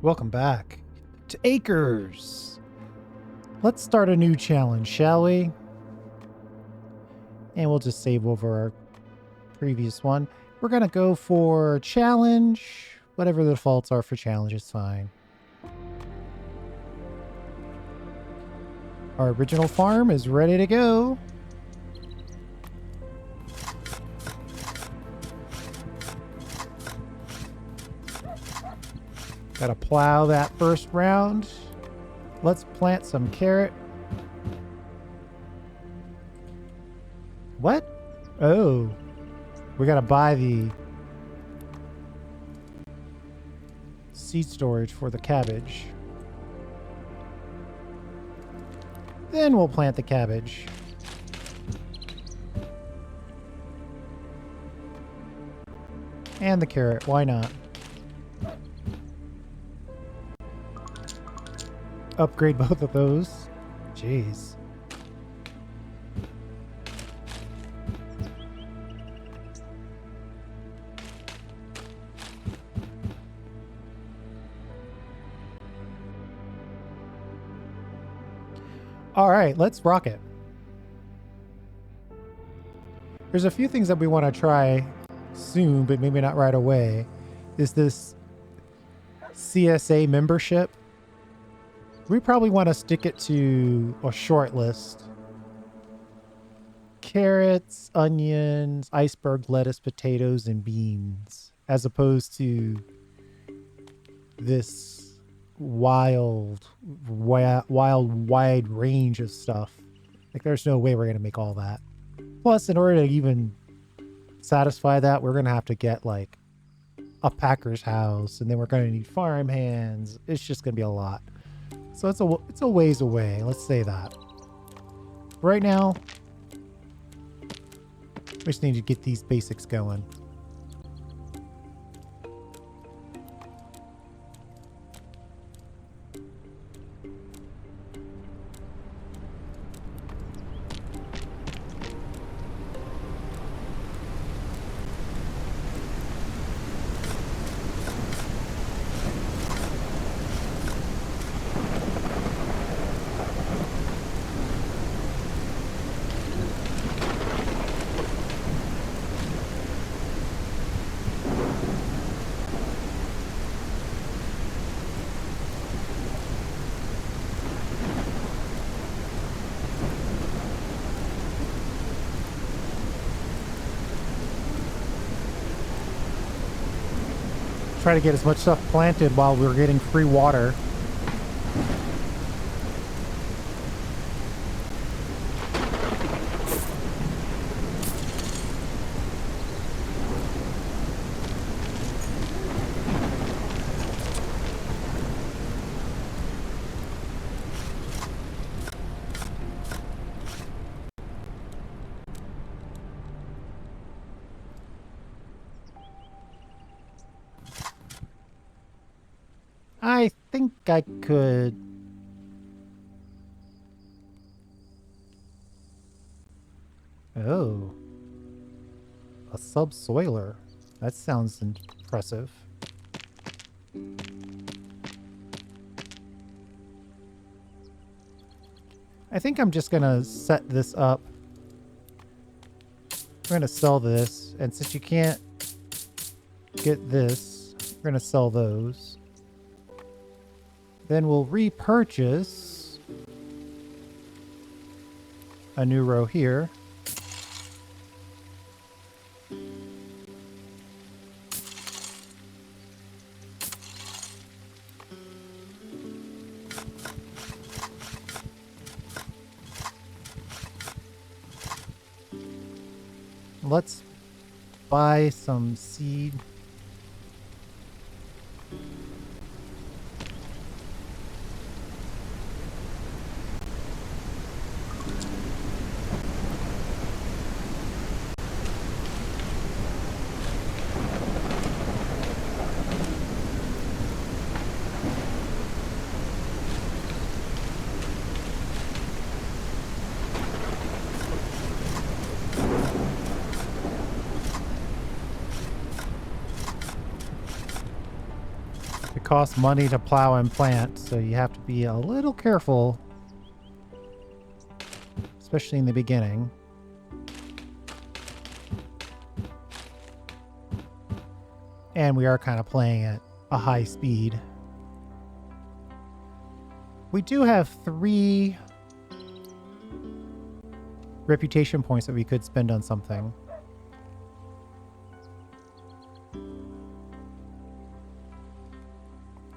Welcome back to Acres. Let's start a new challenge, shall we? And we'll just save over our previous one. We're going to go for challenge. Whatever the defaults are for challenge is fine. Our original farm is ready to go. Gotta plow that first round. Let's plant some carrot. What? Oh, we gotta buy the seed storage for the cabbage. Then we'll plant the cabbage. And the carrot, why not? Upgrade both of those. Jeez. All right, let's rock it. There's a few things that we want to try soon, but maybe not right away. Is this CSA membership? We probably want to stick it to a short list. Carrots, onions, iceberg lettuce, potatoes, and beans. As opposed to this wide range of stuff. Like, there's no way we're going to make all that. Plus, in order to even satisfy that, we're going to have to get, like, a packer's house. And then we're going to need farm hands. It's just going to be a lot. So it's a ways away. Let's say that. Right now, we just need to get these basics going. Try to get as much stuff planted while we're getting free water. I think I could. Oh. A subsoiler. That sounds impressive. I think I'm just gonna set this up. We're gonna sell this, and since you can't get this, we're gonna sell those. Then we'll repurchase a new row here. Let's buy some seed. It costs money to plow and plant, so you have to be a little careful, especially in the beginning. And we are kind of playing at a high speed. We do have 3 reputation points that we could spend on something.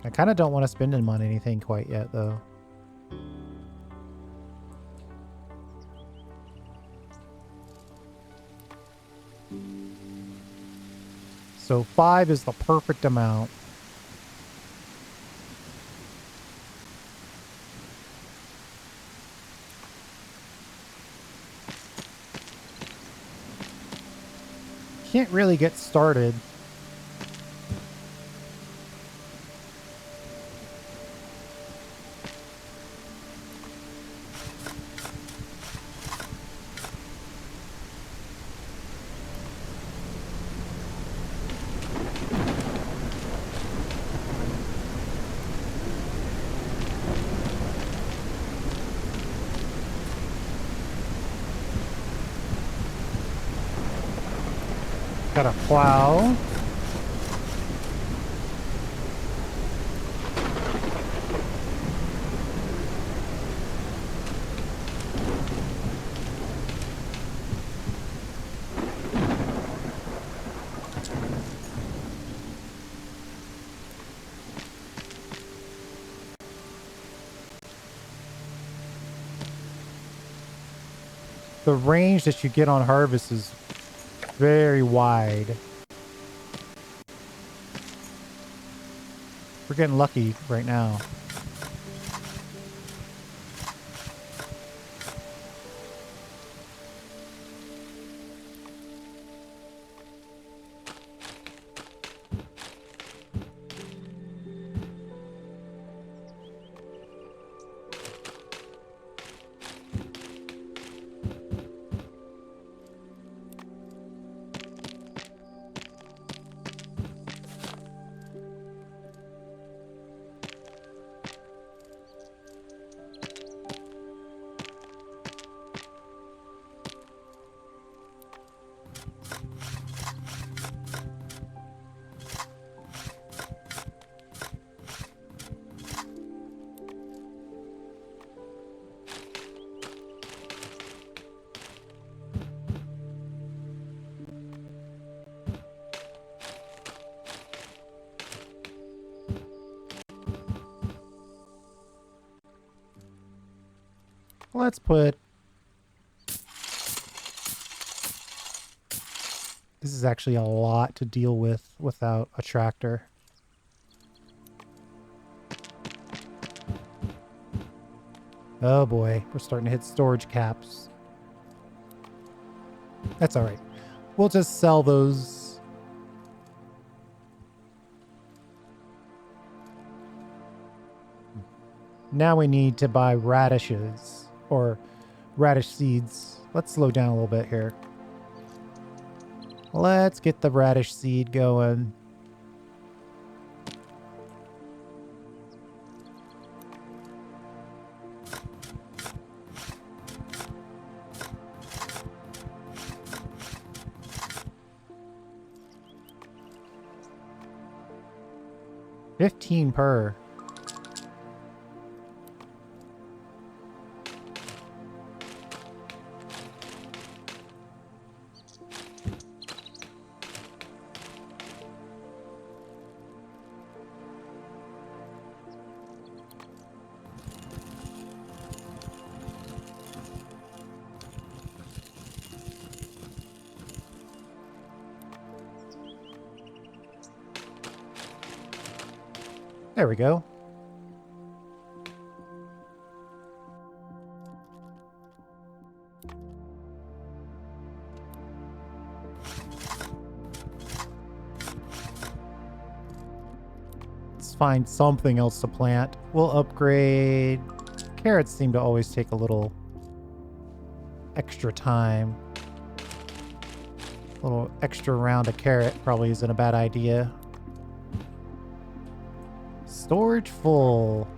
I kind of don't want to spend them on anything quite yet, though. So 5 is the perfect amount. Can't really get started. Gotta plow. The range that you get on harvest is very wide. We're getting lucky right now. Let's put... This is actually a lot to deal with without a tractor. Oh boy, we're starting to hit storage caps. That's all right. We'll just sell those. Now we need to buy radishes or radish seeds. Let's slow down a little bit here. Let's get the radish seed going. $15 per. There we go. Let's find something else to plant. We'll upgrade. Carrots seem to always take a little extra time. A little extra round of carrot probably isn't a bad idea. Storage full.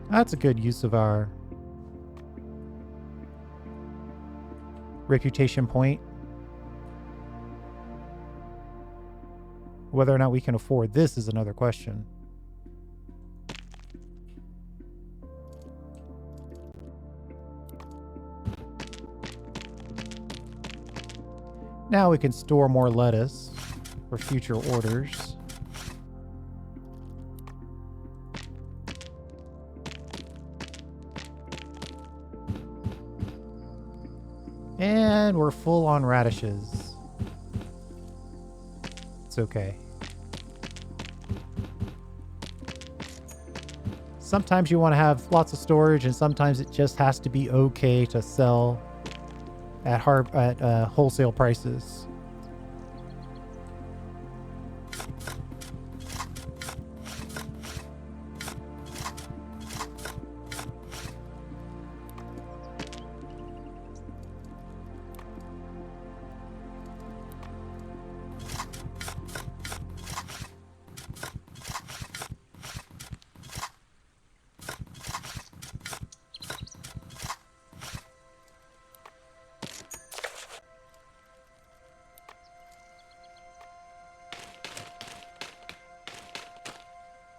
That's a good use of our reputation point. Whether or not we can afford this is another question. Now we can store more lettuce for future orders. And we're full on radishes. It's okay. Sometimes you want to have lots of storage, and sometimes it just has to be okay to sell at wholesale prices.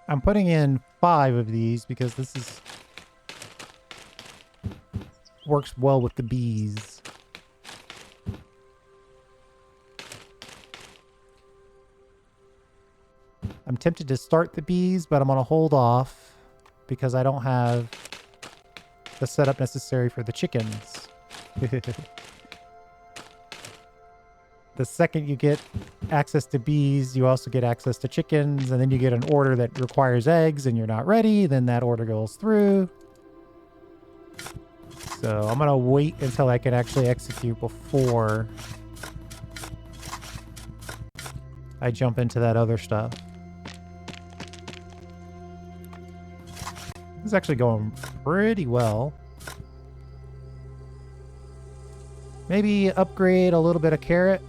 I'm putting in 5 of these because this is works well with the bees. I'm tempted to start the bees, but I'm going to hold off because I don't have the setup necessary for the chickens. The second you get access to bees, you also get access to chickens, and then you get an order that requires eggs and you're not ready, then that order goes through. So I'm going to wait until I can actually execute before I jump into that other stuff. This is actually going pretty well. Maybe upgrade a little bit of carrot.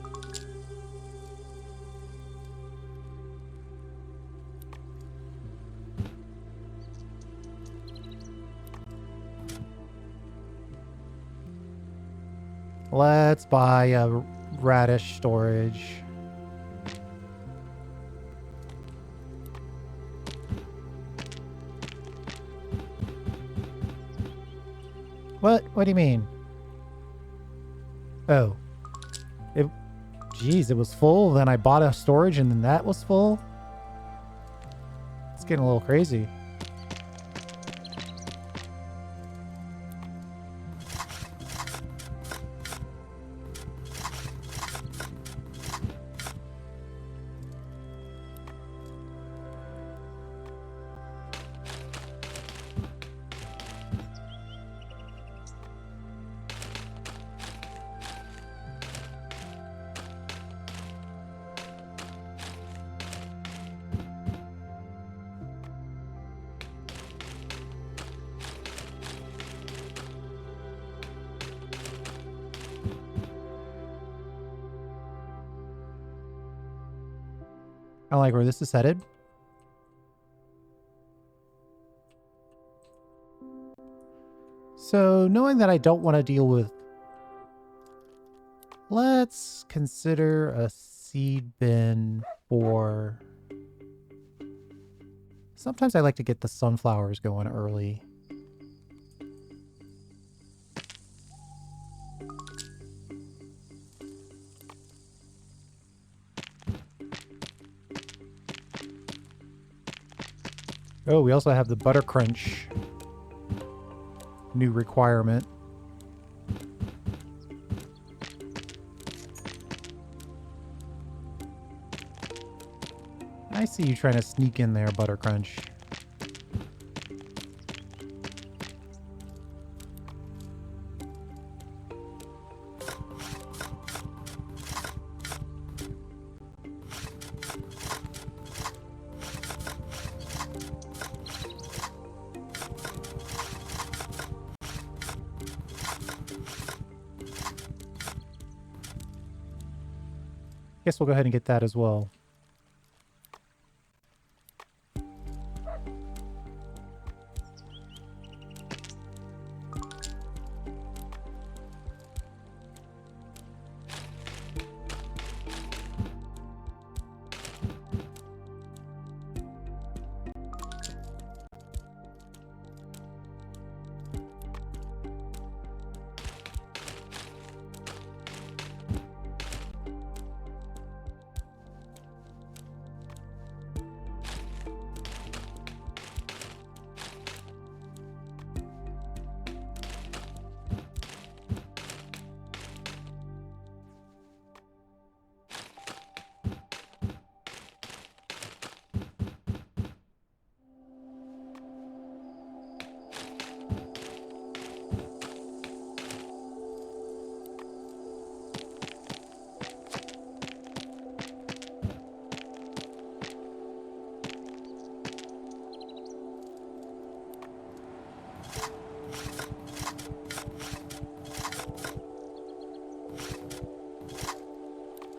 Let's buy a radish storage. What? What do you mean? Oh. Geez, it was full, then I bought a storage and then that was full? It's getting a little crazy. I like where this is headed. So, knowing that I don't want to deal with... Let's consider a seed bin for... Sometimes I like to get the sunflowers going early. Oh, we also have the butter crunch new requirement. I see you trying to sneak in there, butter crunch. Guess we'll go ahead and get that as well.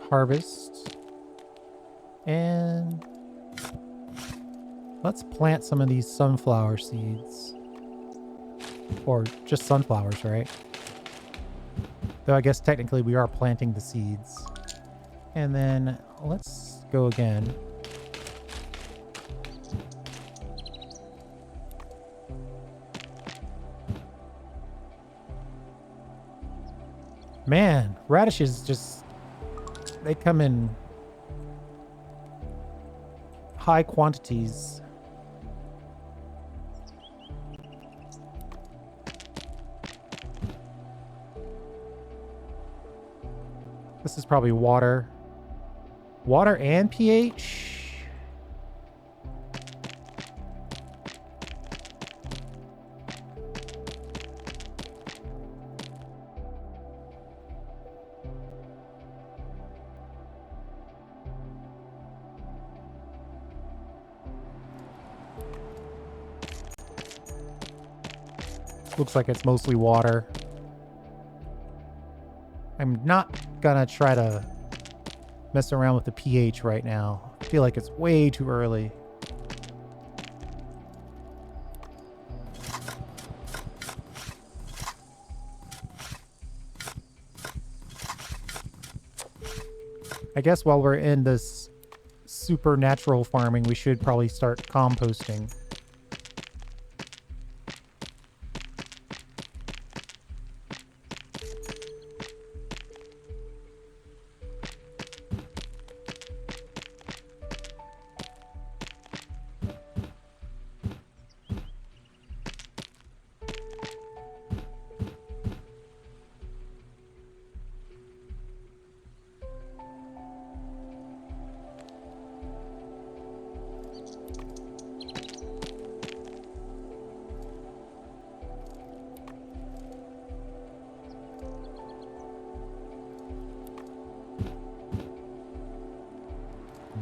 Harvest. And let's plant some of these sunflower seeds. Or just sunflowers, right? Though I guess technically we are planting the seeds. And then let's go again. Man, radishes just, they come in high quantities. This is probably water. Water and pH? Looks like it's mostly water. I'm not gonna try to mess around with the pH right now. I feel like it's way too early. I guess while we're in this supernatural farming, we should probably start composting.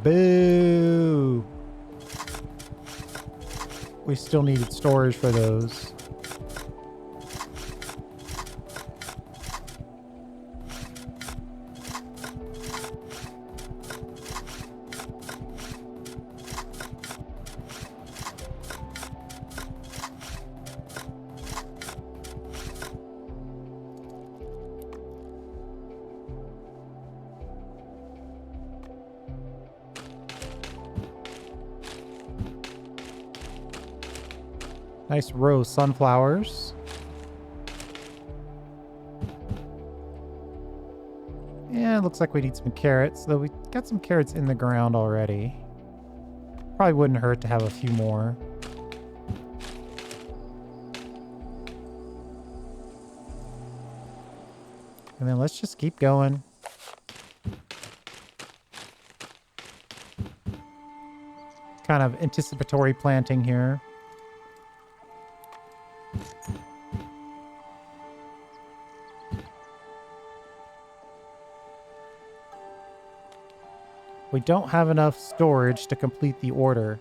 Boo! We still needed storage for those. Nice row of sunflowers. Yeah, it looks like we need some carrots, though we got some carrots in the ground already. Probably wouldn't hurt to have a few more. And then let's just keep going. Kind of anticipatory planting here. We don't have enough storage to complete the order.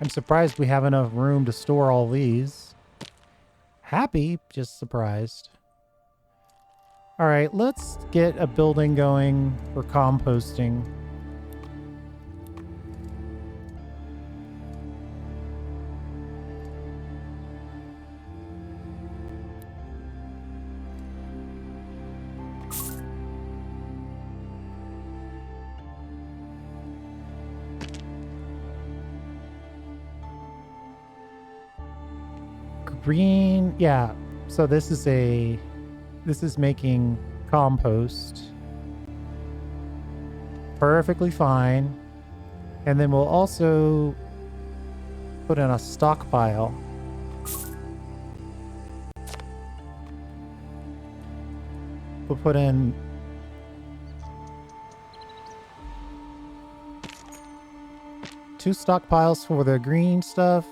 I'm surprised we have enough room to store all these. Happy, just surprised. All right, let's get a building going for composting. Green, yeah. So this is making compost. Perfectly fine. And then we'll also put in a stockpile. We'll put in two stockpiles for the green stuff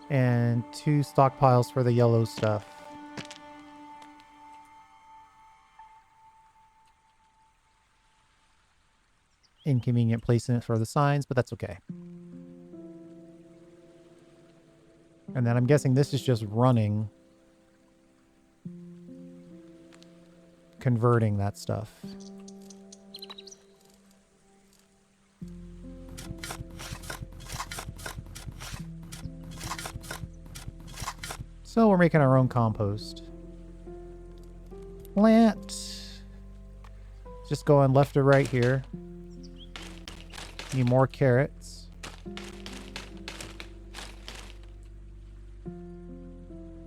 and two stockpiles for the yellow stuff. Inconvenient placement for the signs, but that's okay. And then I'm guessing this is just running, converting that stuff. So we're making our own compost. Plant. Just going left to right here. Need more carrots.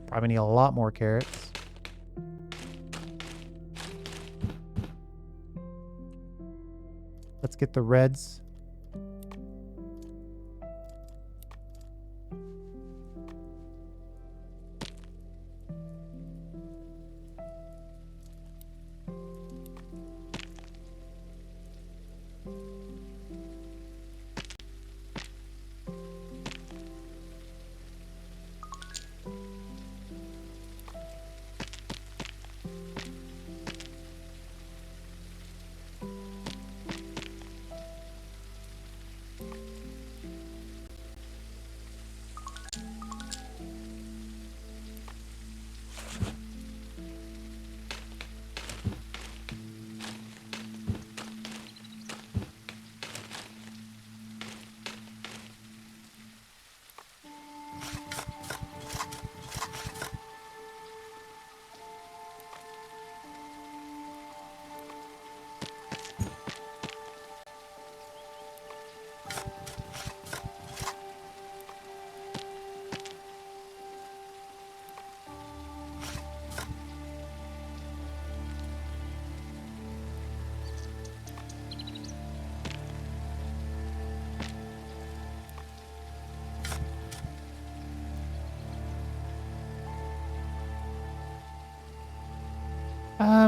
Probably need a lot more carrots. Let's get the reds.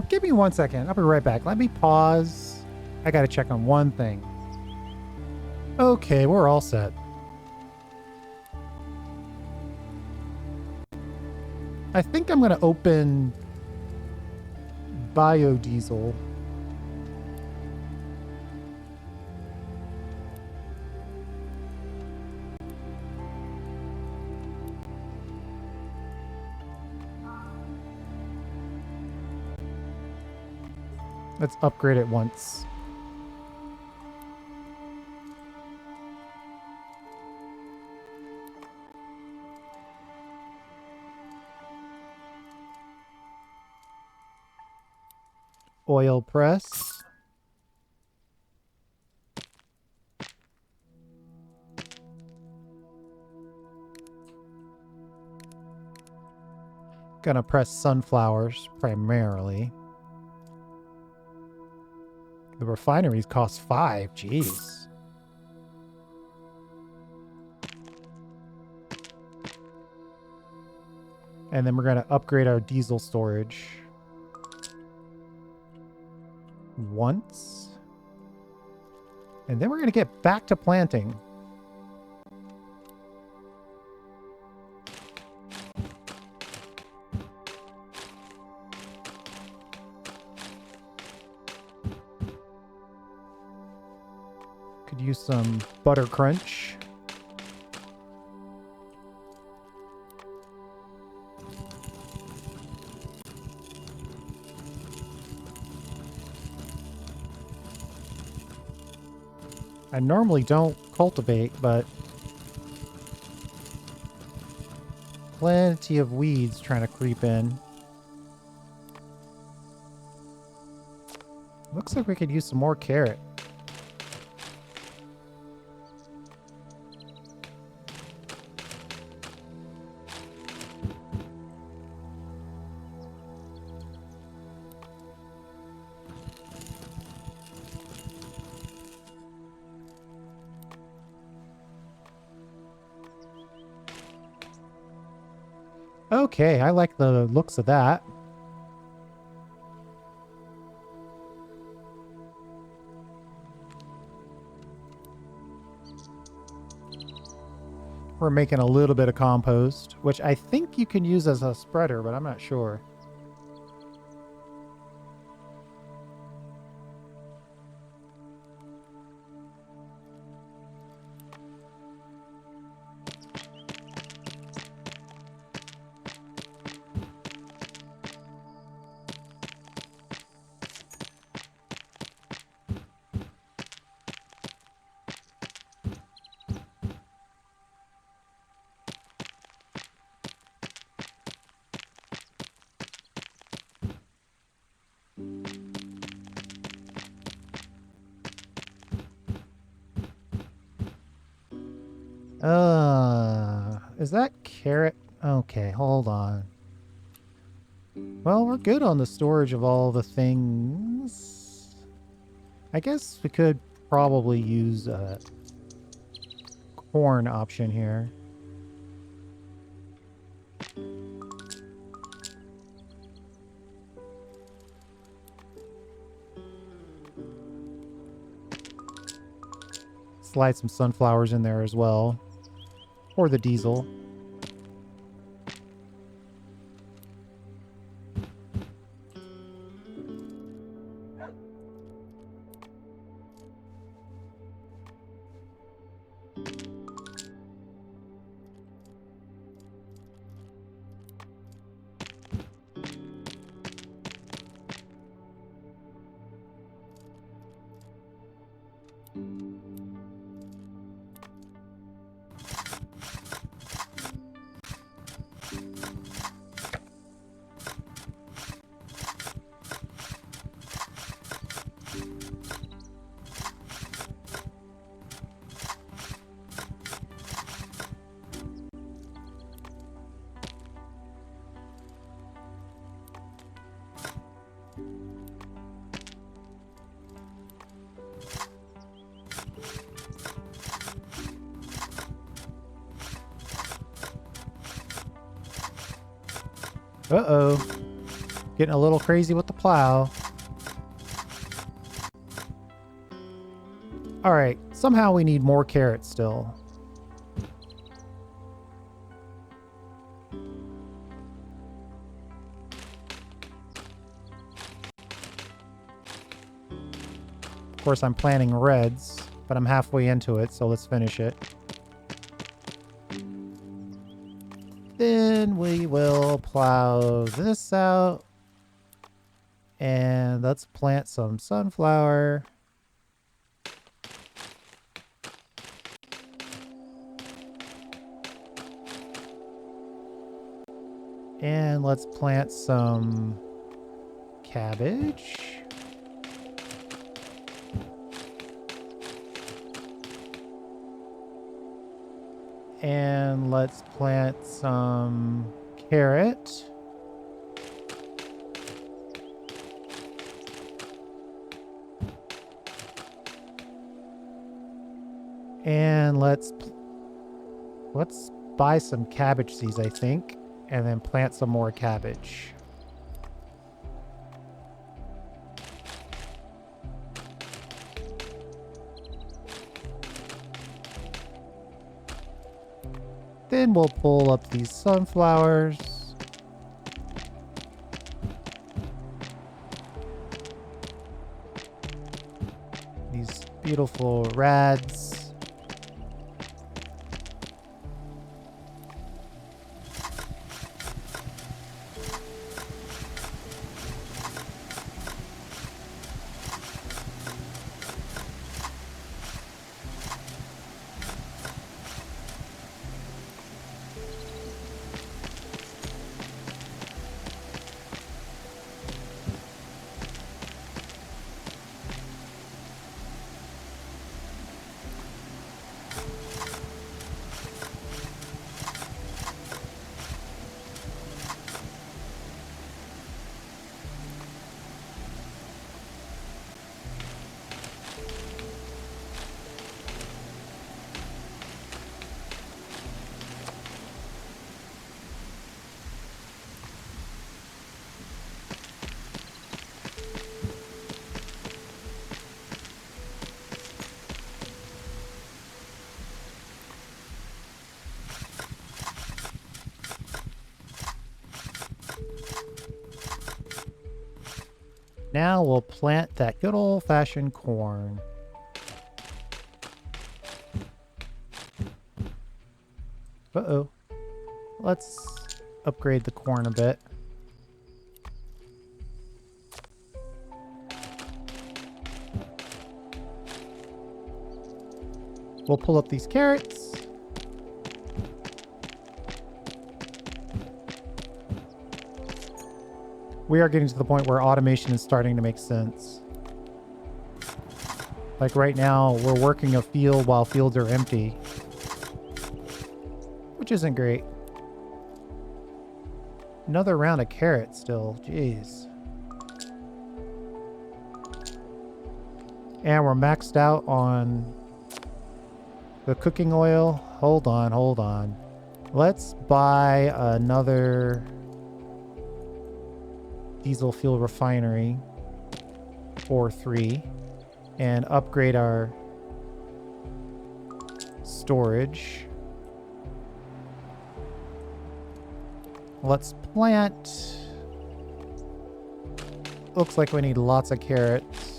Give me 1 second. I'll be right back. Let me pause. I gotta check on one thing. Okay, we're all set. I think I'm gonna open Biodiesel. Let's upgrade it once. Oil press. Gonna press sunflowers primarily. The refineries cost 5. Jeez. And then we're going to upgrade our diesel storage. Once. And then we're going to get back to planting. Use some butter crunch. I normally don't cultivate, but plenty of weeds trying to creep in. Looks like we could use some more carrot. Okay, I like the looks of that. We're making a little bit of compost, which I think you can use as a spreader, but I'm not sure. Is that carrot? Okay, hold on. Well, we're good on the storage of all the things. I guess we could probably use a corn option here. Slide some sunflowers in there as well. Or the diesel. Uh-oh. Getting a little crazy with the plow. Alright, somehow we need more carrots still. Of course, I'm planting reds, but I'm halfway into it, so let's finish it. Then we will plow this out. And let's plant some sunflower. And let's plant some cabbage. And let's plant some carrot. And let's buy some cabbage seeds, I think, and then plant some more cabbage. Then we'll pull up these sunflowers. These beautiful rads. now we'll plant that good old-fashioned corn. Uh-oh. Let's upgrade the corn a bit. We'll pull up these carrots. We are getting to the point where automation is starting to make sense. Like right now, we're working a field while fields are empty, which isn't great. Another round of carrots still. Jeez. And we're maxed out on the cooking oil. Hold on, hold on. Let's buy another diesel fuel refinery or 3 and upgrade our storage. Let's plant. Looks like we need lots of carrots.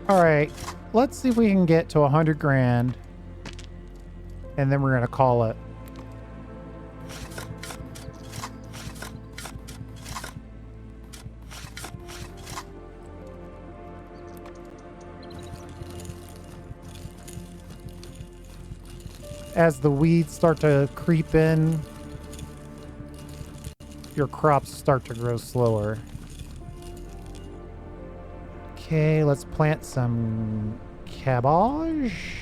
All right, let's see if we can get to 100 grand, and then we're gonna call it. As the weeds start to creep in, your crops start to grow slower. Okay, let's plant some cabbage.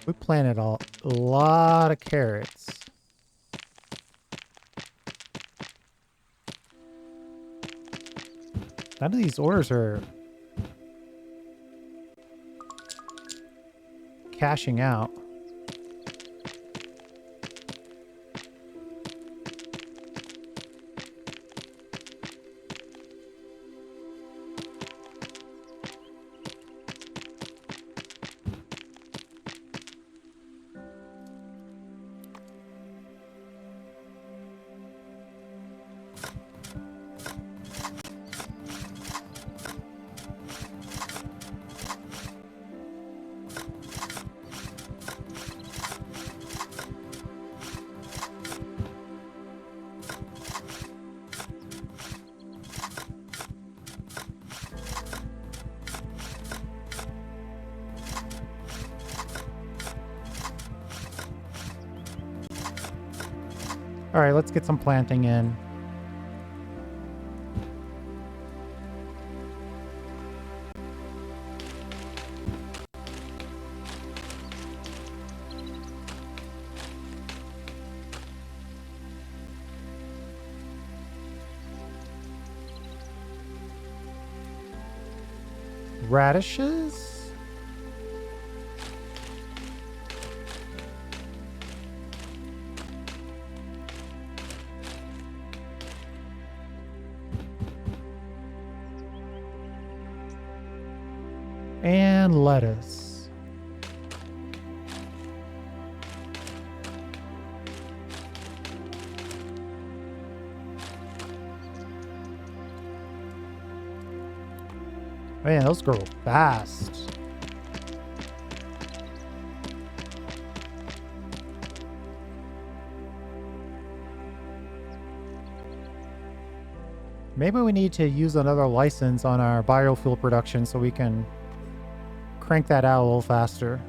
We planted a lot of carrots. None of these orders are cashing out. All right, let's get some planting in. Radishes? And lettuce. Man, those grow fast. Maybe we need to use another license on our biofuel production so we can crank that out a little faster.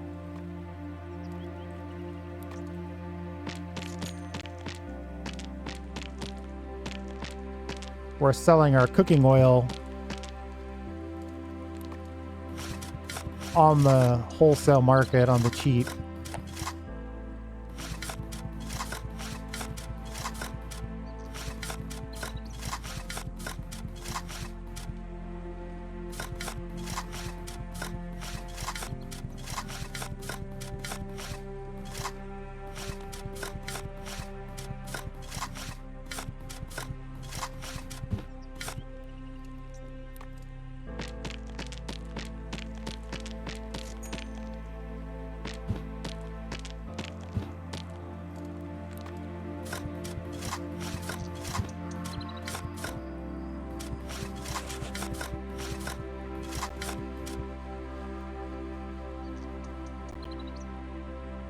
We're selling our cooking oil on the wholesale market on the cheap.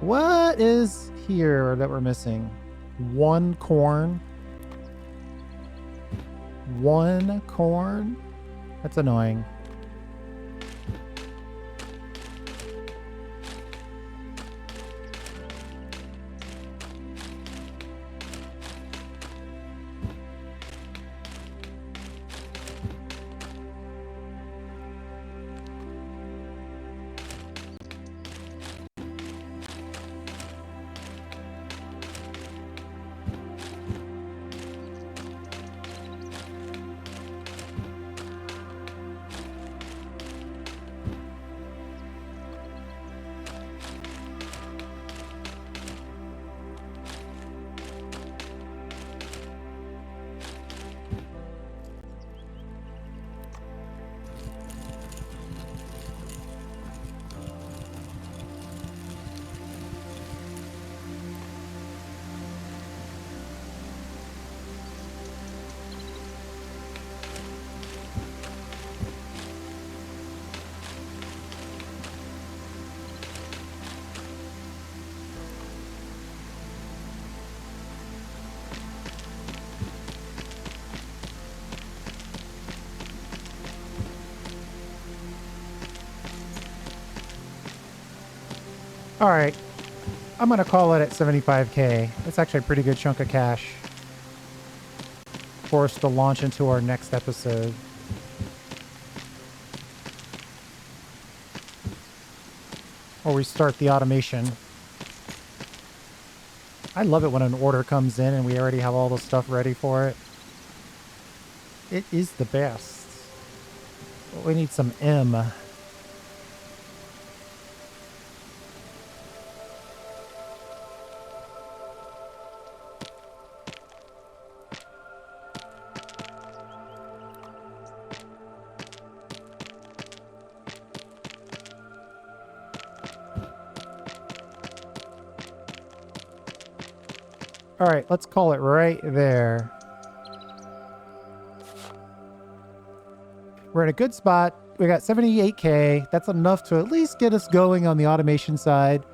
What is here that we're missing? One corn? One corn? That's annoying. All right, I'm going to call it at 75K. That's actually a pretty good chunk of cash for us to launch into our next episode. Or we start the automation. I love it when an order comes in and we already have all the stuff ready for it. It is the best. But we need some M. All right, let's call it right there. We're in a good spot. We got 78K. That's enough to at least get us going on the automation side.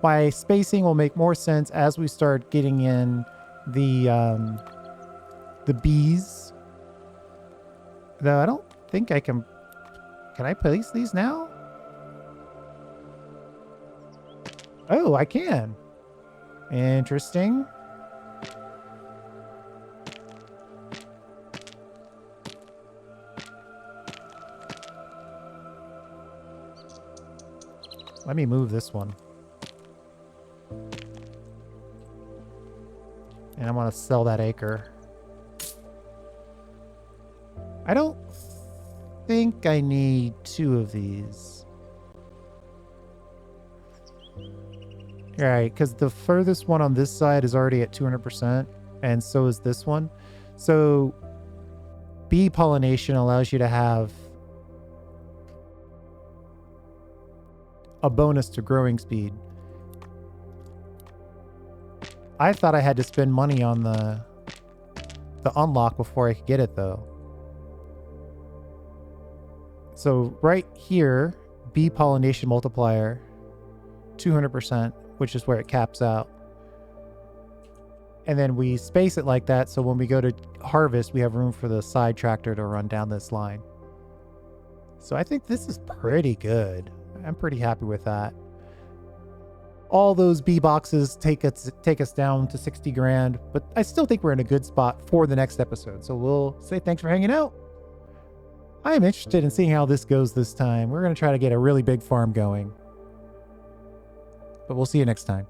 My spacing will make more sense as we start getting in the bees. Though I don't think I can. Can I place these now? Oh, I can. Interesting. Let me move this one. And I want to sell that acre. I don't think I need 2 of these. Right, because the furthest one on this side is already at 200%, and so is this one. So bee pollination allows you to have a bonus to growing speed. I thought I had to spend money on the unlock before I could get it, though. So right here, bee pollination multiplier, 200%, which is where it caps out. And then we space it like that, so when we go to harvest, we have room for the side tractor to run down this line. So I think this is pretty good. I'm pretty happy with that. All those bee boxes take us down to 60 grand, but I still think we're in a good spot for the next episode. So we'll say thanks for hanging out. I am interested in seeing how this goes this time. We're going to try to get a really big farm going. But we'll see you next time.